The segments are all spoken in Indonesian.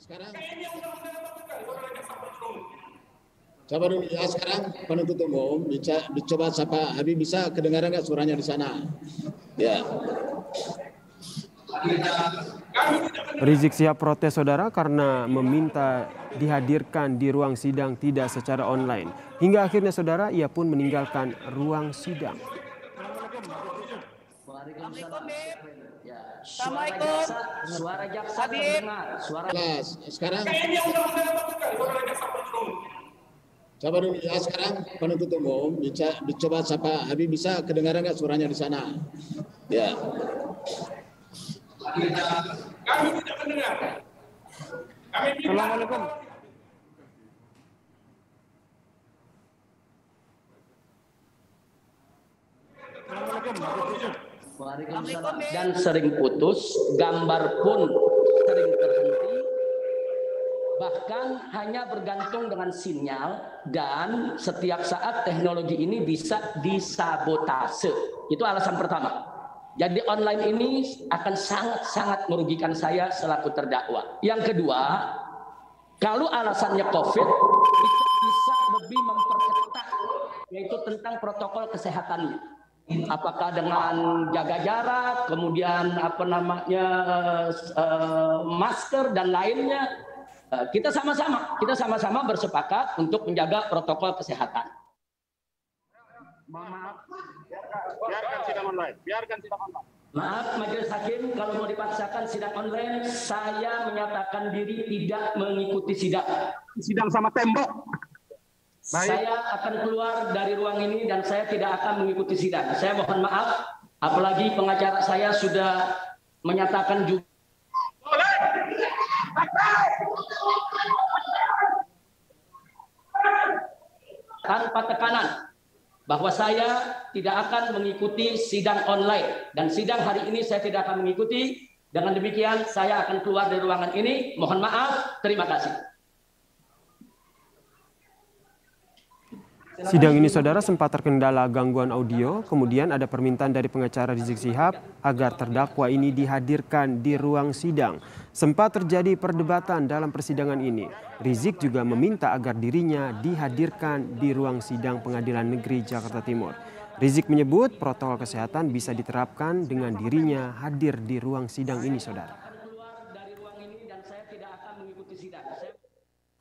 Sekarang coba dulu ya, sekarang penuntut umum coba sapa Habib, bisa kedengaran nggak suaranya di sana? Ya. Rizik Syihab protes saudara karena meminta dihadirkan di ruang sidang tidak secara online. Hingga akhirnya saudara ia pun meninggalkan ruang sidang. Assalamualaikum. Suara jaksa terdengar. Sekarang coba dulu ya, sekarang penuntut umum coba sapa Habib, bisa kedengaran nggak suaranya di sana? Ya. Kami tidak mendengar. Assalamualaikum. Waalaikumsalam. Dan sering putus, gambar pun sering terhenti, bahkan hanya bergantung dengan sinyal, dan setiap saat teknologi ini bisa disabotase. Itu alasan pertama. Jadi online ini akan sangat-sangat merugikan saya selaku terdakwa. Yang kedua, kalau alasannya COVID, kita bisa lebih memperketat, yaitu tentang protokol kesehatannya. Apakah dengan jaga jarak, kemudian masker dan lainnya, kita sama-sama bersepakat untuk menjaga protokol kesehatan. Maaf, biarkan sidang online. Maaf Majelis Hakim, kalau mau dipaksakan sidang online, saya menyatakan diri tidak mengikuti sidang. Sidang sama tembok. Baik. Saya akan keluar dari ruang ini dan saya tidak akan mengikuti sidang. Saya mohon maaf, apalagi pengacara saya sudah menyatakan juga tanpa tekanan bahwa saya tidak akan mengikuti sidang online, dan sidang hari ini saya tidak akan mengikuti. Dengan demikian saya akan keluar dari ruangan ini. Mohon maaf, terima kasih. Sidang ini saudara sempat terkendala gangguan audio, kemudian ada permintaan dari pengacara Rizik Syihab agar terdakwa ini dihadirkan di ruang sidang. Sempat terjadi perdebatan dalam persidangan ini. Rizik juga meminta agar dirinya dihadirkan di ruang sidang Pengadilan Negeri Jakarta Timur. Rizik menyebut protokol kesehatan bisa diterapkan dengan dirinya hadir di ruang sidang ini saudara.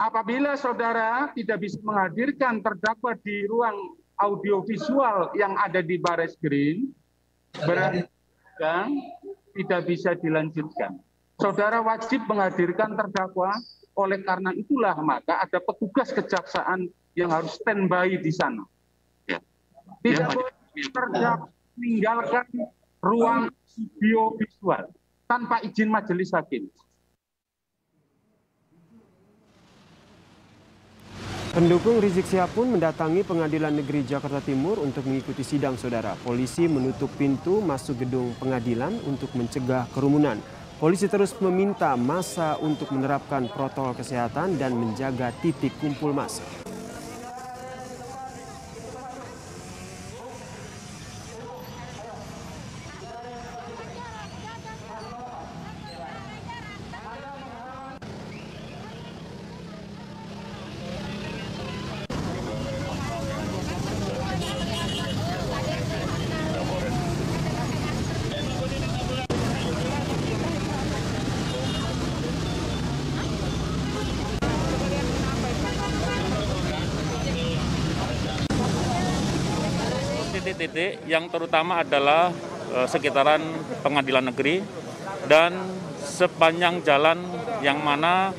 Apabila saudara tidak bisa menghadirkan terdakwa di ruang audiovisual yang ada di Barreskrim, berarti tidak bisa dilanjutkan. Saudara wajib menghadirkan terdakwa, oleh karena itulah maka ada petugas kejaksaan yang harus standby di sana. Tidak boleh terdakwa meninggalkan ruang audiovisual tanpa izin majelis hakim. Pendukung Rizik Syihab pun mendatangi Pengadilan Negeri Jakarta Timur untuk mengikuti sidang saudara. Polisi menutup pintu masuk gedung pengadilan untuk mencegah kerumunan. Polisi terus meminta massa untuk menerapkan protokol kesehatan dan menjaga titik kumpul massa. Titik-titik yang terutama adalah sekitaran pengadilan negeri dan sepanjang jalan yang mana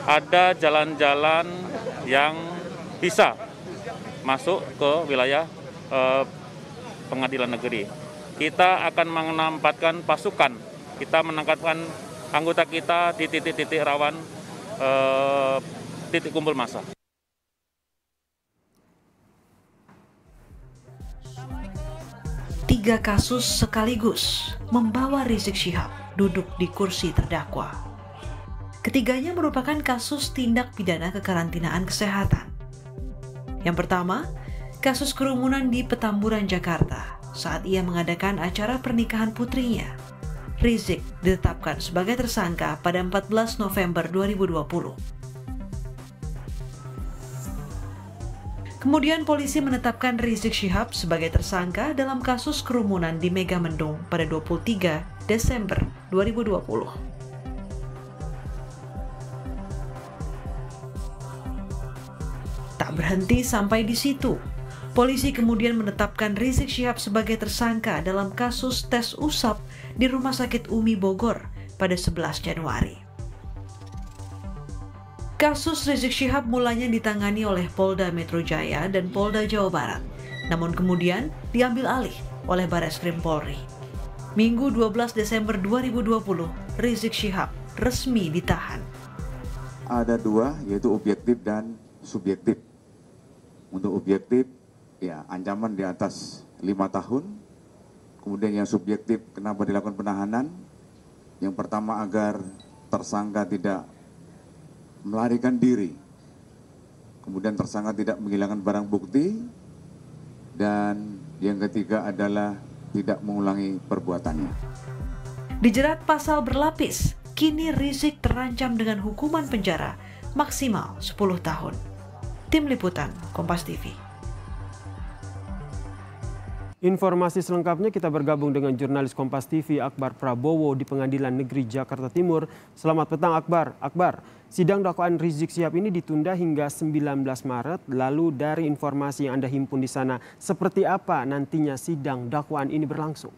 ada jalan-jalan yang bisa masuk ke wilayah pengadilan negeri. Kita akan menempatkan pasukan, kita menempatkan anggota kita di titik-titik rawan titik kumpul massa. 3 kasus sekaligus membawa Rizik Syihab duduk di kursi terdakwa. Ketiganya merupakan kasus tindak pidana kekarantinaan kesehatan. Yang pertama, kasus kerumunan di Petamburan, Jakarta saat ia mengadakan acara pernikahan putrinya. Rizik ditetapkan sebagai tersangka pada 14 November 2020. Kemudian polisi menetapkan Rizik Syihab sebagai tersangka dalam kasus kerumunan di Megamendung pada 23 Desember 2020. Tak berhenti sampai di situ. Polisi kemudian menetapkan Rizik Syihab sebagai tersangka dalam kasus tes usap di Rumah Sakit Umi Bogor pada 11 Januari. Kasus Rizik Syihab mulanya ditangani oleh Polda Metro Jaya dan Polda Jawa Barat, namun kemudian diambil alih oleh Bareskrim Polri. Minggu 12 Desember 2020, Rizik Syihab resmi ditahan. Ada dua, yaitu objektif dan subjektif. Untuk objektif, ya ancaman di atas 5 tahun. Kemudian yang subjektif, kenapa dilakukan penahanan? Yang pertama, agar tersangka tidak melarikan diri. Kemudian tersangka tidak menghilangkan barang bukti. Dan yang ketiga adalah tidak mengulangi perbuatannya. Dijerat pasal berlapis, kini Rizik terancam dengan hukuman penjara maksimal 10 tahun. Tim Liputan, Kompas TV. Informasi selengkapnya kita bergabung dengan jurnalis Kompas TV Akbar Prabowo di Pengadilan Negeri Jakarta Timur. Selamat petang Akbar. Akbar, sidang dakwaan Rizik Syihab ini ditunda hingga 19 Maret. Lalu dari informasi yang Anda himpun di sana, seperti apa nantinya sidang dakwaan ini berlangsung?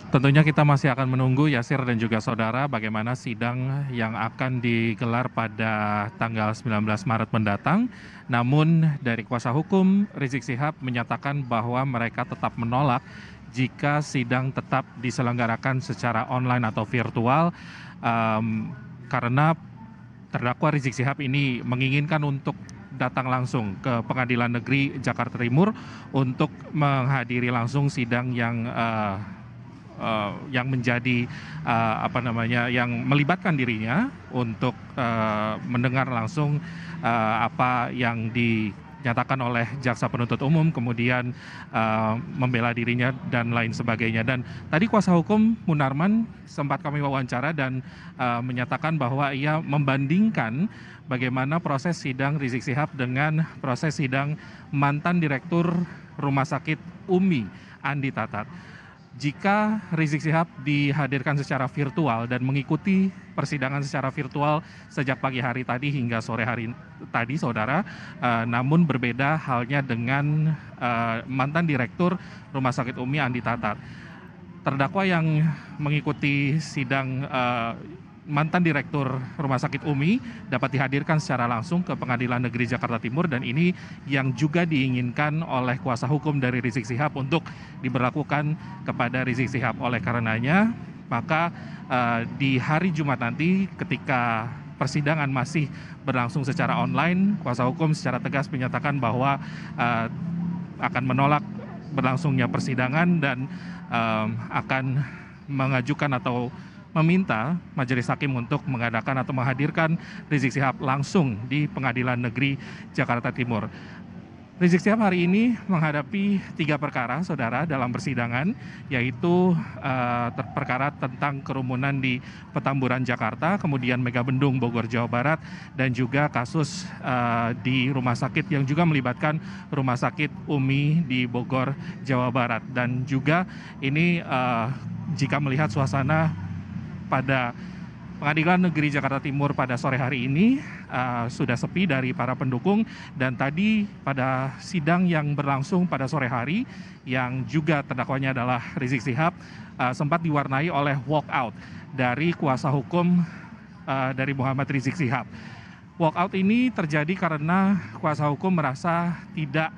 Tentunya kita masih akan menunggu Yasir dan juga saudara bagaimana sidang yang akan digelar pada tanggal 19 Maret mendatang. Namun dari kuasa hukum Rizik Syihab menyatakan bahwa mereka tetap menolak jika sidang tetap diselenggarakan secara online atau virtual karena terdakwa Rizik Syihab ini menginginkan untuk datang langsung ke Pengadilan Negeri Jakarta Timur untuk menghadiri langsung sidang yang menjadi yang melibatkan dirinya untuk mendengar langsung apa yang dinyatakan oleh jaksa penuntut umum, kemudian membela dirinya dan lain sebagainya. Dan tadi kuasa hukum Munarman sempat kami wawancara dan menyatakan bahwa ia membandingkan bagaimana proses sidang Rizik Syihab dengan proses sidang mantan Direktur Rumah Sakit Umi Andi Tatat. Jika Rizik Syihab dihadirkan secara virtual dan mengikuti persidangan secara virtual sejak pagi hari tadi hingga sore hari tadi, saudara, namun berbeda halnya dengan mantan Direktur Rumah Sakit Umi Andi Tatat. Terdakwa yang mengikuti sidang mantan Direktur Rumah Sakit Umi dapat dihadirkan secara langsung ke Pengadilan Negeri Jakarta Timur, dan ini yang juga diinginkan oleh kuasa hukum dari Rizik Syihab untuk diberlakukan kepada Rizik Syihab. Oleh karenanya, maka di hari Jumat nanti ketika persidangan masih berlangsung secara online, kuasa hukum secara tegas menyatakan bahwa akan menolak berlangsungnya persidangan dan akan mengajukan atau meminta majelis hakim untuk mengadakan atau menghadirkan Rizik Syihab langsung di Pengadilan Negeri Jakarta Timur. Rizik Syihab hari ini menghadapi 3 perkara, saudara, dalam persidangan, yaitu perkara tentang kerumunan di Petamburan, Jakarta, kemudian Megamendung, Bogor, Jawa Barat, dan juga kasus di rumah sakit yang juga melibatkan Rumah Sakit Umi di Bogor, Jawa Barat. Dan juga ini jika melihat suasana pada Pengadilan Negeri Jakarta Timur pada sore hari ini sudah sepi dari para pendukung, dan tadi pada sidang yang berlangsung pada sore hari yang juga terdakwanya adalah Rizik Syihab sempat diwarnai oleh walkout dari kuasa hukum dari Muhammad Rizik Syihab. Walkout ini terjadi karena kuasa hukum merasa tidak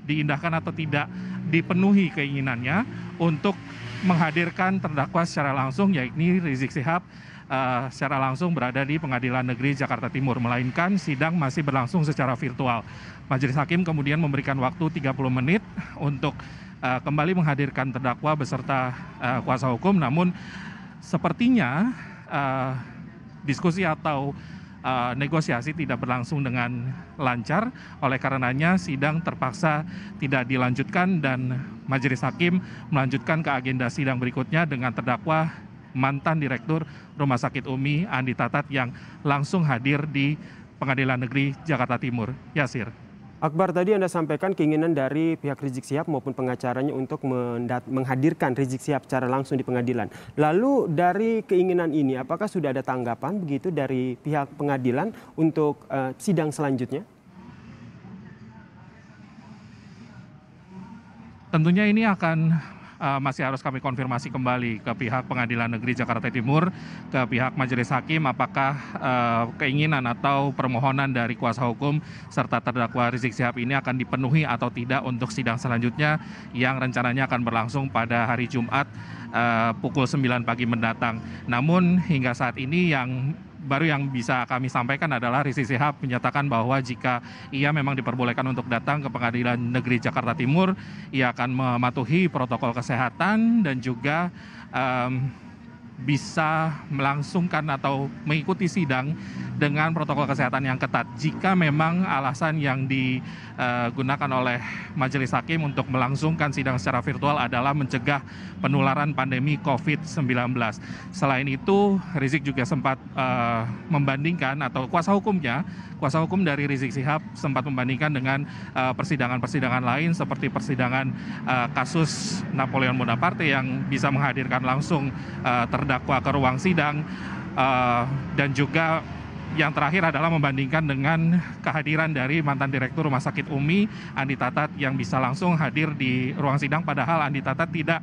diindahkan atau tidak dipenuhi keinginannya untuk menghadirkan terdakwa secara langsung, yakni Rizik Syihab secara langsung berada di Pengadilan Negeri Jakarta Timur, melainkan sidang masih berlangsung secara virtual. Majelis hakim kemudian memberikan waktu 30 menit untuk kembali menghadirkan terdakwa beserta kuasa hukum, namun sepertinya diskusi atau negosiasi tidak berlangsung dengan lancar. Oleh karenanya sidang terpaksa tidak dilanjutkan dan Majelis Hakim melanjutkan ke agenda sidang berikutnya dengan terdakwa mantan Direktur Rumah Sakit UMI Andi Tatat yang langsung hadir di Pengadilan Negeri Jakarta Timur. Yasir. Akbar, tadi Anda sampaikan keinginan dari pihak Rizik Syihab maupun pengacaranya untuk menghadirkan Rizik Syihab secara langsung di pengadilan. Lalu dari keinginan ini, apakah sudah ada tanggapan begitu dari pihak pengadilan untuk sidang selanjutnya? Tentunya ini akan masih harus kami konfirmasi kembali ke pihak Pengadilan Negeri Jakarta Timur, ke pihak Majelis Hakim, apakah keinginan atau permohonan dari kuasa hukum serta terdakwa Rizik Syihab ini akan dipenuhi atau tidak untuk sidang selanjutnya yang rencananya akan berlangsung pada hari Jumat pukul 9 pagi mendatang. Namun hingga saat ini baru yang bisa kami sampaikan adalah Rizik Syihab menyatakan bahwa jika ia memang diperbolehkan untuk datang ke Pengadilan Negeri Jakarta Timur, ia akan mematuhi protokol kesehatan dan juga bisa melangsungkan atau mengikuti sidang dengan protokol kesehatan yang ketat. Jika memang alasan yang digunakan oleh Majelis Hakim untuk melangsungkan sidang secara virtual adalah mencegah penularan pandemi COVID-19. Selain itu, Rizik juga sempat membandingkan, atau kuasa hukum dari Rizik Syihab sempat membandingkan dengan persidangan-persidangan lain seperti persidangan kasus Napoleon Bonaparte yang bisa menghadirkan langsung terdakwa ke ruang sidang, dan juga yang terakhir adalah membandingkan dengan kehadiran dari mantan Direktur Rumah Sakit UMI Andi Tatat yang bisa langsung hadir di ruang sidang, padahal Andi Tatat tidak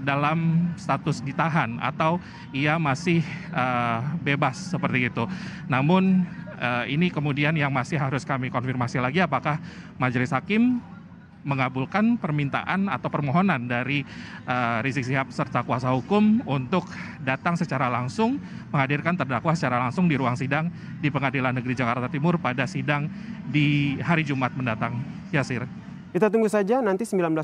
dalam status ditahan atau ia masih bebas seperti itu. Namun ini kemudian yang masih harus kami konfirmasi lagi, apakah Majelis Hakim mengabulkan permintaan atau permohonan dari Rizik Syihab serta kuasa hukum untuk datang secara langsung menghadirkan terdakwa secara langsung di ruang sidang di Pengadilan Negeri Jakarta Timur pada sidang di hari Jumat mendatang. Yasir. Kita tunggu saja nanti 19